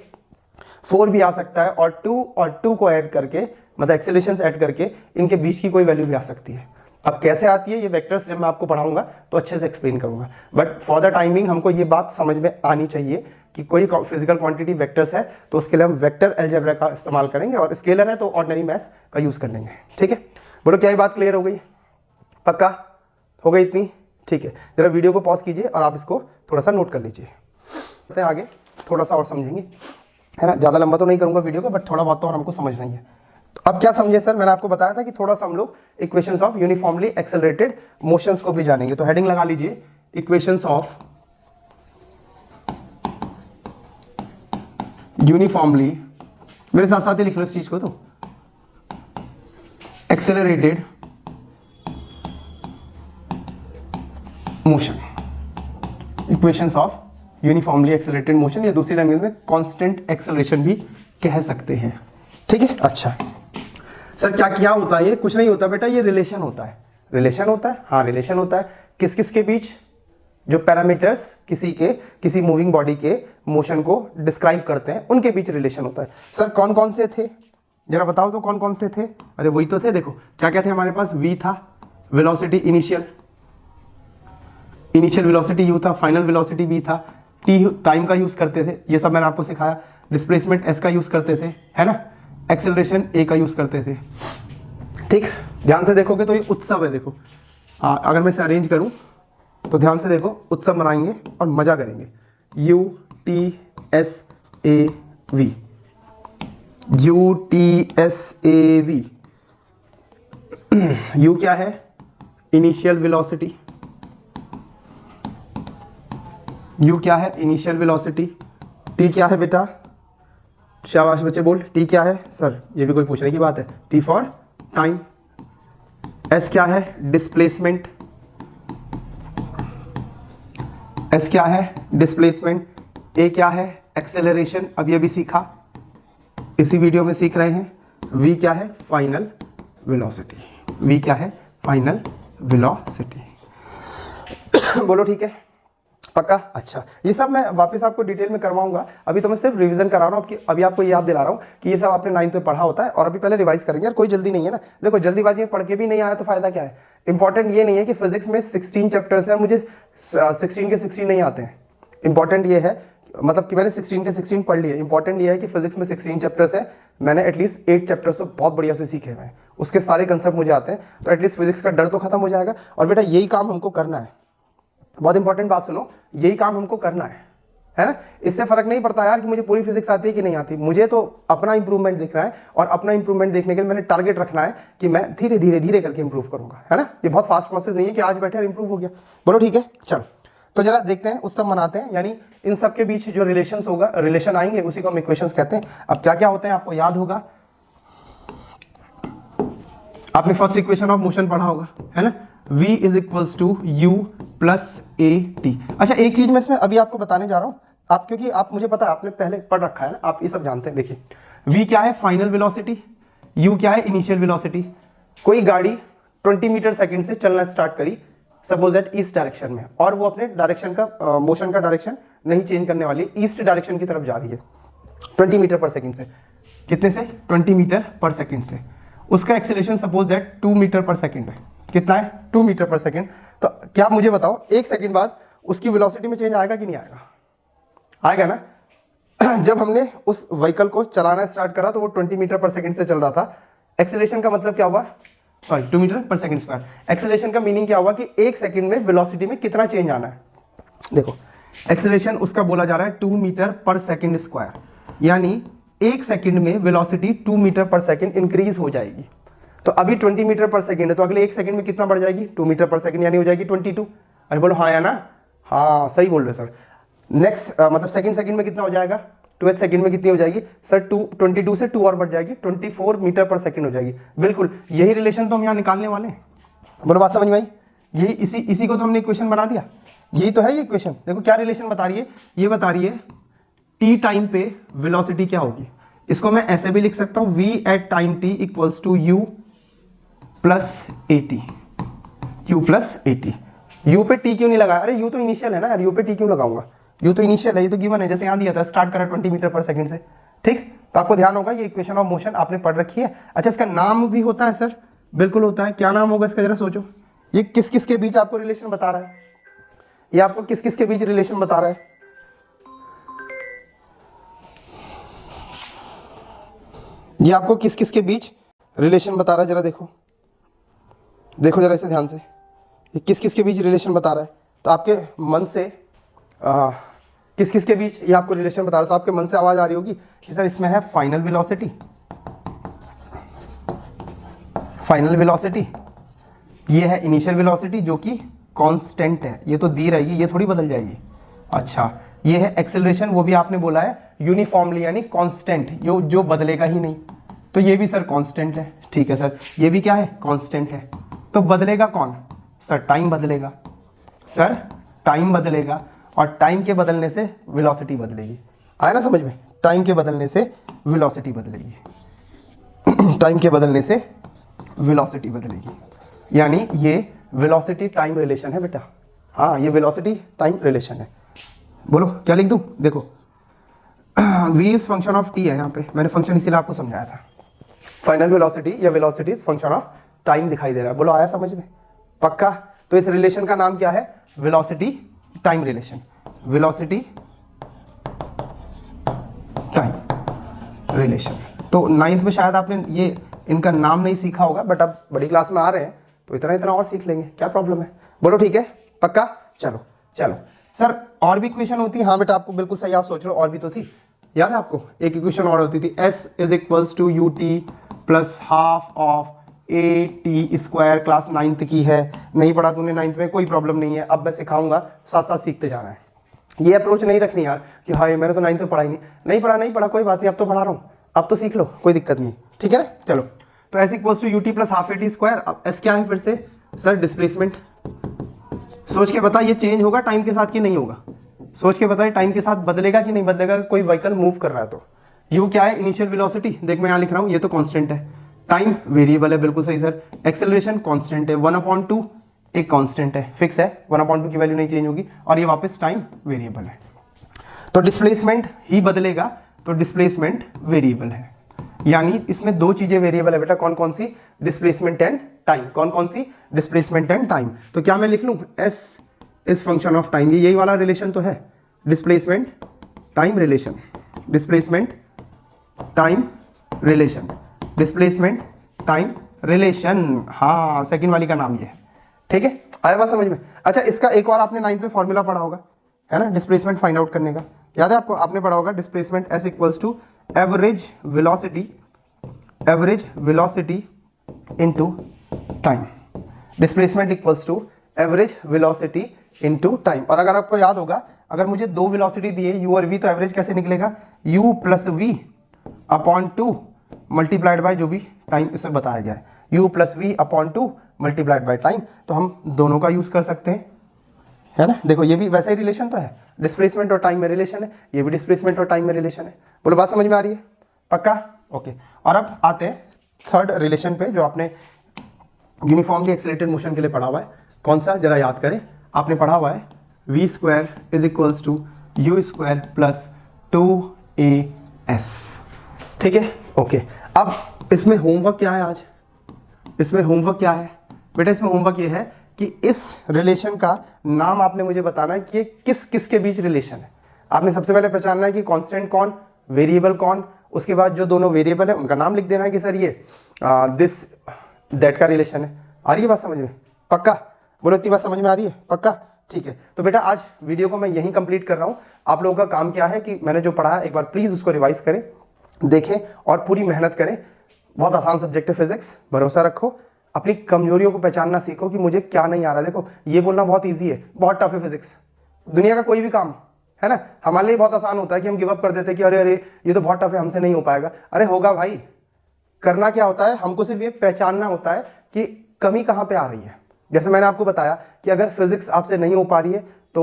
4 भी आ सकता है, और 2 और 2 को ऐड करके मतलब एक्सेलरेशन ऐड करके इनके बीच की कोई वैल्यू भी आ सकती है। अब कैसे आती है ये वेक्टर्स जब मैं आपको पढ़ाऊंगा तो अच्छे से एक्सप्लेन करूंगा, बट फॉर द टाइमिंग हमको ये बात समझ में आनी चाहिए कि कोई फिजिकल क्वांटिटी वेक्टर्स है तो उसके लिए हम वेक्टर अलजेब्रा का इस्तेमाल करेंगे, और स्केलर है तो ऑर्डिनरी मैथ्स का यूज कर लेंगे, ठीक है। बोलो क्या ये बात क्लियर हो गई, पक्का हो गई इतनी, ठीक है। जरा वीडियो को पॉज कीजिए और आप इसको थोड़ा सा नोट कर लीजिए, आगे थोड़ा सा और समझेंगे, है ना। ज़्यादा लंबा तो नहीं करूंगा वीडियो को, बट थोड़ा बहुत तो और हमको समझना ही है। तो अब क्या समझे सर, मैंने आपको बताया था कि थोड़ा सा हम लोग equations of uniformly accelerated motions को भी जानेंगे। तो हेडिंग लगा लीजिए, इक्वेशंस ऑफ यूनिफॉर्मली, मेरे साथ साथ ही लिख लो इस चीज को, तो accelerated motion, equations of uniformly accelerated motion, या दूसरी लैंग्वेज में कांस्टेंट एक्सेलरेशन भी कह सकते हैं, ठीक है। अच्छा सर क्या क्या होता है, ये कुछ नहीं होता बेटा, ये रिलेशन होता है, रिलेशन होता है, हाँ रिलेशन होता है, किस किस के बीच, जो पैरामीटर्स किसी मूविंग बॉडी के मोशन को डिस्क्राइब करते हैं उनके बीच रिलेशन होता है। सर कौन कौन से थे, जरा बताओ तो कौन कौन से थे, अरे वही तो थे, देखो क्या क्या थे हमारे पास, v था, वेलोसिटी इनिशियल वेलोसिटी u था, फाइनल वेलोसिटी v था, t टाइम का यूज करते थे, ये सब मैंने आपको सिखाया, डिस्प्लेसमेंट s का यूज करते थे, है ना, एक्सेलरेशन a का यूज करते थे, ठीक। ध्यान से देखोगे तो ये उत्सव है, देखो अगर मैं इसे अरेंज करूं तो ध्यान से देखो, उत्सव मनाएंगे और मजा करेंगे, UTSAV, UTSAV, U क्या है, इनिशियल वेलोसिटी, u क्या है, इनिशियल वेलोसिटी, t क्या है बेटा, शाबाश बच्चे बोल, t क्या है सर, ये भी कोई पूछने की बात है, t फॉर टाइम, s क्या है, डिस्प्लेसमेंट, s क्या है, डिस्प्लेसमेंट, a क्या है, एक्सेलरेशन, अब ये भी सीखा, इसी वीडियो में सीख रहे हैं, v क्या है, फाइनल वेलोसिटी, v क्या है, फाइनल वेलोसिटी। बोलो ठीक है, पक्का। अच्छा, ये सब मैं वापस आपको डिटेल में करवाऊंगा, अभी तो मैं सिर्फ रिवीजन करा रहा हूँ, अभी आपको याद दिला रहा हूँ कि ये सब आपने 9th में पढ़ा होता है और अभी पहले रिवाइज करेंगे, यार कोई जल्दी नहीं है ना। देखो जल्दीबाजी में पढ़ के भी नहीं आया तो फायदा क्या है। इंपॉर्टेंट ये नहीं है कि फिजिक्स में 16 चैप्टर्स है, मुझे 16 के 16 नहीं आते हैं। इंपॉर्टेंट ये है, मतलब कि मैंने 16 के 16 पढ़ लिए। इंपॉर्टेंट ये है कि फिजिक्स में 16 चैप्टर्स है, मैंने एटलीस्ट 8 चैप्टर्स तो बहुत बढ़िया से सीखे हुए हैं, उसके सारे कंसेप्ट मुझे आते हैं, तो एटलीस्ट फिजिक्स का डर तो खत्म हो जाएगा। और बेटा यही काम हमको करना है, बहुत इंपॉर्टेंट बात सुनो, यही काम हमको करना है ना। इससे फर्क नहीं पड़ता यार कि मुझे पूरी फिजिक्स आती है कि नहीं आती, मुझे तो अपना इंप्रूवमेंट दिखना है, और अपना इंप्रूवमेंट देखने के लिए मैंने टारगेट रखना है कि मैं धीरे धीरे धीरे करके इंप्रूव करूंगा, है ना। ये बहुत फास्ट प्रोसेस नहीं है कि आज बैठे और इंप्रूव हो गया। बोलो ठीक है, चलो तो जरा देखते हैं, उत्सव मनाते हैं, यानी इन सब के बीच जो रिलेशंस होगा, रिलेशन आएंगे, उसी को हम इक्वेशंस कहते हैं। अब क्या क्या होते हैं आपको याद होगा, आपने फर्स्ट इक्वेशन ऑफ मोशन पढ़ा होगा, है ना, v is equals to u plus a t. अच्छा एक चीज मैं इसमें अभी आपको बताने जा रहा हूं, आप क्योंकि आप मुझे पता है आपने पहले पढ़ रखा है ना, आप ये सब जानते हैं। देखिए v क्या है, फाइनल वेलोसिटी, u क्या है, इनिशियल वेलोसिटी। कोई गाड़ी 20 मीटर सेकंड से चलना स्टार्ट करी, सपोज दैट ईस्ट डायरेक्शन में, और वो अपने डायरेक्शन का मोशन का डायरेक्शन नहीं चेंज करने वाली, ईस्ट डायरेक्शन की तरफ जा रही है 20 मीटर पर सेकंड से। कितने से, 20 मीटर पर सेकंड से। उसका acceleration suppose that 2 metre per second है। कितना है, 2 मीटर पर सेकंड। तो क्या आप मुझे बताओ, एक सेकंड बाद उसकी वेलोसिटी में चेंज आएगा कि नहीं आएगा, आएगा ना। जब हमने उस व्हीकल को चलाना स्टार्ट करा तो वो 20 मीटर पर सेकंड से चल रहा था। एक्सेलरेशन का मतलब क्या हुआ, sorry 2 metre per second square. Acceleration का मीनिंग क्या हुआ कि एक सेकंड में वेलोसिटी में कितना चेंज आना है। देखो एक्सेलरेशन उसका बोला जा रहा है 2 मीटर पर सेकंड स्क्वायर, यानी एक सेकंड में velocity 2 metre per second increase हो जाएगी। तो अभी 20 मीटर पर सेकंड है, तो अगले एक सेकंड में कितना बढ़ जाएगी, 2 मीटर पर सेकंड, यानी हो जाएगी 22। अरे बोलो हाँ या ना, हाँ सही बोल रहे सर। नेक्स्ट मतलब सेकंड में कितना हो जाएगा, 2th सेकंड में कितनी हो जाएगी सर, 22 से 2 और बढ़ जाएगी, 24 मीटर पर सेकंड हो जाएगी। बिल्कुल यही रिलेशन तो हम यहाँ निकालने वाले हैं। बोलो बात समझ में आई, यही इसी को तो हमने इक्वेशन बना दिया, यही तो है ये इक्वेशन। देखो क्या रिलेशन बता रही है, ये बता रही है t टाइम पे वेलोसिटी क्या होगी। इसको मैं ऐसे भी लिख सकता हूं, v at time t equals to u plus a t, u plus a t. u पे t क्यों नहीं लगाया, अरे u तो इनिशियल है ना यार, u पे t क्यों लगाऊंगा, u तो इनिशियल है, ये तो गिवन है, जैसे यहाँ दिया था स्टार्ट करा 20 मीटर पर सेकंड से। ठीक, तो आपको ध्यान होगा ये इक्वेशन ऑफ मोशन आपने पढ़ रखी है। अच्छा इसका नाम भी होता है सर, बिल्कुल होता है। क्या नाम होगा इसका, जरा सोचो। ये किस किस के बीच आपको रिलेशन बता रहा है, ये आपको किस किस के बीच रिलेशन बता रहा है। ये आपको किस किस के बीच रिलेशन बता रहा है, जरा देखो, देखो जरा इसे ध्यान से, ये किस किस के बीच रिलेशन बता रहा है। तो आपके मन से किस किस के बीच ये आपको रिलेशन बता रहा है, तो आपके मन से आवाज आ रही होगी कि सर इसमें है फाइनल वेलोसिटी, फाइनल वेलोसिटी, ये है इनिशियल वेलोसिटी जो कि कांस्टेंट है, ये तो दी रहेगी, ये थोड़ी बदल जाएगी। अच्छा ये है एक्सेलरेशन, वो भी आपने बोला है यूनिफॉर्मली यानी कांस्टेंट, जो बदलेगा ही नहीं, तो ये भी सर कांस्टेंट है। ठीक है सर, ये भी क्या है, कांस्टेंट है। तो बदलेगा कौन सर, टाइम बदलेगा सर, टाइम बदलेगा, और टाइम के बदलने से वेलोसिटी बदलेगी। आया ना समझ में, टाइम के बदलने से वेलोसिटी बदलेगी, टाइम के बदलने से वेलोसिटी बदलेगी, यानी ये वेलोसिटी टाइम रिलेशन है बेटा। हाँ ये वेलोसिटी टाइम रिलेशन है। बोलो क्या लिख दूं, देखो v is function of t है, यहाँ पे मैंने फंक्शन इसीलिए आपको समझाया था। फाइनल वेलोसिटी या velocity is function of time दिखाई दे रहा है। बोलो आया समझ में, पक्का। तो इस रिलेशन का नाम क्या है, velocity time relation, velocity time relation. तो 9th में शायद आपने ये इनका नाम नहीं सीखा होगा, बट अब बड़ी क्लास में आ रहे हैं तो इतना और सीख लेंगे, क्या प्रॉब्लम है। बोलो ठीक है, पक्का। चलो चलो सर और भी इक्वेशन होती है, हाँ बेटा आपको बिल्कुल सही, आप सोच रहे हो और भी तो थी, याद है आपको एक इक्वेशन और होती थी, s is equals to u t plus half of a t square. Class 9th की है, नहीं पढ़ा तूने 9th में, कोई प्रॉब्लम नहीं है, अब मैं सिखाऊंगा, साथ साथ सीखते जाना है। ये अप्रोच नहीं रखनी यार कि हाँ मैंने तो 9th में पढ़ा ही नहीं पढ़ा कोई बात नहीं, अब तो पढ़ा रहा हूँ, अब तो सीख लो, कोई दिक्कत नहीं, ठीक है ना। चलो, तो s equals to u t plus half a t square. अब एस क्या है फिर से सर? डिस्प्लेसमेंट। सोच के बता ये चेंज होगा टाइम के साथ कि नहीं होगा? सोच के बता टाइम के साथ बदलेगा कि नहीं बदलेगा? कोई व्हीकल मूव कर रहा है तो यू क्या है? Initial velocity. देख मैं यहाँ लिख रहा हूँ, ये तो कांस्टेंट है। टाइम वेरिएबल है, बिल्कुल सही सर। एक्सेलरेशन कांस्टेंट है, 1/2 एक कांस्टेंट है, फिक्स है, 1/2 की वैल्यू नहीं चेंज होगी, और ये वापस टाइम वेरिएबल है। तो डिस्प्लेसमेंट ही बदलेगा, तो डिस्प्लेसमेंट वेरिएबल है। यानी इसमें दो चीजें वेरिएबल है बेटा, कौन कौन सी? Displacement and time. कौन कौन सी? Displacement and time. तो क्या मैं लिख लूं? S is function of time. ये यही वाला रिलेशन तो है, displacement time relation, displacement time relation, displacement time relation. हाँ, सेकंड वाली का नाम ये है, ठीक है। आया बात समझ में? अच्छा, इसका एक और आपने 9th में फॉर्मूला पढ़ा होगा, है ना, डिस्प्लेसमेंट फाइंड आउट करने का, याद है आपको? आपने पढ़ा होगा displacement s equals to average velocity into time. Displacement equals to average velocity into time. और अगर आपको याद होगा, अगर मुझे दो वेलोसिटी दी है u और v, तो एवरेज कैसे निकलेगा? u plus v upon 2 multiplied by जो भी टाइम इसमें बताया गया है, u plus v upon 2 multiplied by time. तो हम दोनों का यूज कर सकते हैं, है ना। देखो ये भी वैसा ही रिलेशन तो है, डिस्प्लेसमेंट और टाइम में रिलेशन है, ये भी डिस्प्लेसमेंट और टाइम में रिलेशन है। बोलो बात समझ में आ रही है? पक्का? ओके। और अब आते हैं थर्ड रिलेशन पे, जो आपने यूनिफॉर्मली एक्सेलरेटेड मोशन के लिए पढ़ा हुआ है। कौन सा? जरा याद करें। आपने पढ़ा हुआ है v square is equals to u square plus 2as, ठीक है। ओके, अब इसमें होमवर्क क्या है आज? इसमें होमवर्क क्या है बेटा? इसमें होमवर्क ये है कि इस रिलेशन का नाम आपने मुझे बताना है कि किस किस के बीच रिलेशन है। आपने सबसे पहले पहचानना है कि कांस्टेंट कौन, वेरिएबल कौन, उसके बाद जो दोनों वेरिएबल है उनका नाम लिख देना है कि सर ये दिस दैट का रिलेशन है। आ रही है बात समझ में? पक्का? बोलो, इतनी बात समझ में आ रही है? पक्का? ठीक है। तो बेटा आज वीडियो को मैं यहीं कंप्लीट कर रहा हूँ। आप लोगों का काम क्या है कि मैंने जो पढ़ा है एक बार प्लीज उसको रिवाइज करें, देखें और पूरी मेहनत करें। बहुत आसान सब्जेक्ट है फिजिक्स, भरोसा रखो, अपनी कमजोरियों को पहचानना सीखो कि मुझे क्या नहीं आ रहा है। देखो ये बोलना बहुत ईजी है, बहुत टफ है फिजिक्स। दुनिया का कोई भी काम, है ना, हमारे लिए बहुत आसान होता है कि हम गिव अप कर देते हैं कि अरे अरे ये तो बहुत टफ है, हमसे नहीं हो पाएगा। अरे होगा भाई। करना क्या होता है, हमको सिर्फ ये पहचानना होता है कि कमी कहाँ पे आ रही है। जैसे मैंने आपको बताया कि अगर फिजिक्स आपसे नहीं हो पा रही है तो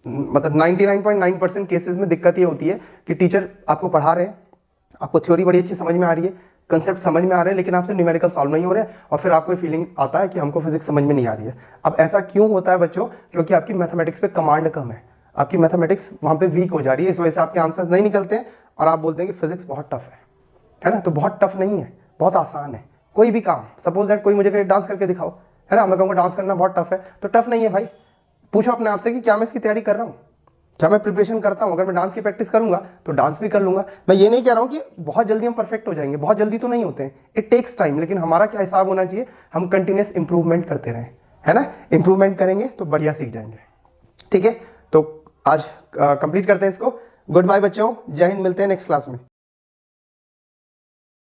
मतलब 99.9% केसेस में दिक्कत ये होती है कि टीचर आपको पढ़ा रहे हैं, आपको थ्योरी बड़ी अच्छी समझ में आ रही है, कंसेप्ट समझ में आ रहे हैं, लेकिन आपसे न्यूमेरिकल सॉल्व नहीं हो रहे हैं, और फिर आपको फीलिंग आता है कि हमको फिजिक्स समझ में नहीं आ रही है। अब ऐसा क्यों होता है बच्चों? क्योंकि आपकी मैथमेटिक्स पे कमांड कम है, आपकी मैथमेटिक्स वहाँ पे वीक हो जा रही है, इस वजह से आपके आंसर्स नहीं निकलते हैं और आप बोलते हैं कि फिजिक्स बहुत टफ है ना। तो बहुत टफ नहीं है, बहुत आसान है। कोई भी काम, सपोज दैट कोई मुझे कहे डांस करके दिखाओ, है ना, मैं कहूँगा डांस करना बहुत टफ है, तो टफ नहीं है भाई। पूछो अपने आप से कि क्या मैं इसकी तैयारी कर रहा हूँ, क्या मैं प्रिपरेशन करता हूँ। अगर मैं डांस की प्रैक्टिस करूंगा तो डांस भी कर लूंगा। मैं ये नहीं कह रहा हूँ कि बहुत जल्दी हम परफेक्ट हो जाएंगे, बहुत जल्दी तो नहीं होते हैं, इट टेक्स टाइम। लेकिन हमारा क्या हिसाब होना चाहिए, हम कंटिन्यूस इंप्रूवमेंट करते रहें, है ना। इंप्रूवमेंट करेंगे तो बढ़िया सीख जाएंगे, ठीक है। तो आज कंप्लीट करते हैं इसको। गुड बाय बच्चों, जय हिंद, मिलते हैं नेक्स्ट क्लास में।